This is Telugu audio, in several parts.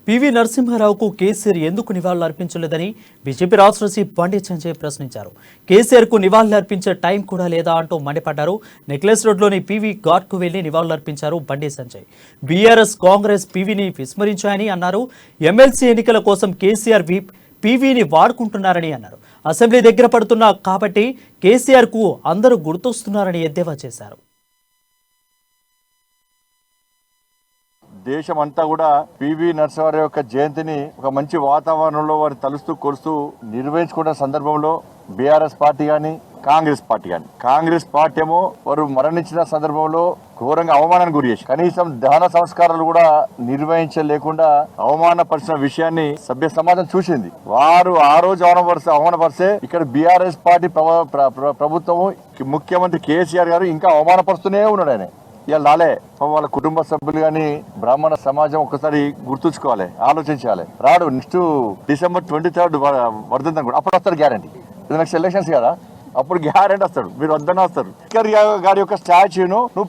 పివి నరసింహారావుకు కేసీఆర్ ఎందుకు నివాళులు అర్పించలేదని బీజేపీ రాష్ట్ర చీఫ్ బండి సంజయ్ ప్రశ్నించారు. కేసీఆర్కు నివాళులు అర్పించే టైం కూడా లేదా అంటూ మండిపడ్డారు. నెక్లెస్ రోడ్లోని పివి ఘాట్కు వెళ్లి నివాళులు అర్పించారు బండి సంజయ్. బీఆర్ఎస్ కాంగ్రెస్ పివిని విస్మరించాయని అన్నారు. ఎమ్మెల్సీ ఎన్నికల కోసం కేసీఆర్ పివిని వాడుకుంటున్నారని అన్నారు. అసెంబ్లీ దగ్గర పడుతున్నా కాబట్టి కేసీఆర్కు అందరూ గుర్తొస్తున్నారని ఎద్దేవా చేశారు. దేశం అంతా కూడా పివి నరసింహారావు యొక్క జయంతిని ఒక మంచి వాతావరణంలో వారు తలుస్తూ కొలుస్తూ నిర్వహించుకున్న సందర్భంలో బీఆర్ఎస్ పార్టీ కానీ కాంగ్రెస్ పార్టీ ఏమో వారు మరణించిన సందర్భంలో ఘోరంగా అవమానానికి గురి చేసి కనీసం దహన సంస్కారాలు కూడా నిర్వహించలేకుండా అవమానపరిచిన విషయాన్ని సభ్య సమాజం చూసింది. వారు ఆ రోజు అవమానపరిస్తే ఇక్కడ బీఆర్ఎస్ పార్టీ ప్రభుత్వము ముఖ్యమంత్రి కేసీఆర్ గారు ఇంకా అవమానపరుస్తూనే ఉన్నాడు. ఆయన ఇలా లాలే వాళ్ళ కుటుంబ సభ్యులు కానీ బ్రాహ్మణ సమాజం ఒకసారి గుర్తుంచుకోవాలి, ఆలోచించాలి. రాడు నెక్స్ట్ December 23rd వర్ధంతం కూడా అప్పుడు వస్తారు గ్యారంటీ. నెక్స్ట్ ఎలక్షన్స్ కదా, అప్పుడు గ్యారెంటీ వస్తాడు. మీరు వద్దనే వస్తారు. అంబేద్కర్ గారి యొక్క స్టాచ్యూను నువ్వు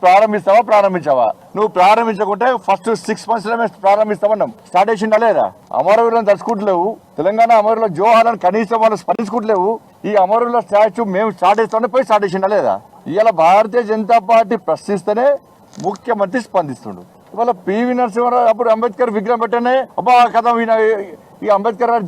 ప్రారంభించావా? నువ్వు ప్రారంభించకుంటే ఫస్ట్ 6 months లో మేము ప్రారంభిస్తామన్నాం. స్టార్ట్ చేసిండా లేదా? అమరవీరులను తలుచుకుంటలేవు. తెలంగాణ అమరుల జోహాలను కనీసం వాళ్ళు స్మరించుకుంటలేవు. ఈ అమరుల స్టాచ్యూ మేము స్టార్ట్ చేస్తామని పోయి స్టార్ట్ చేసిండా లేదా? ఇవాళ భారతీయ జనతా పార్టీ ప్రశ్నిస్తేనే ముఖ్యమంత్రి స్పందిస్తుండు. ఇవాళ పివి నరసింహారావు అప్పుడు అంబేద్కర్ విగ్రహం పెట్టనే అబ్బా కథ ఈ అంబేద్కర్ గారు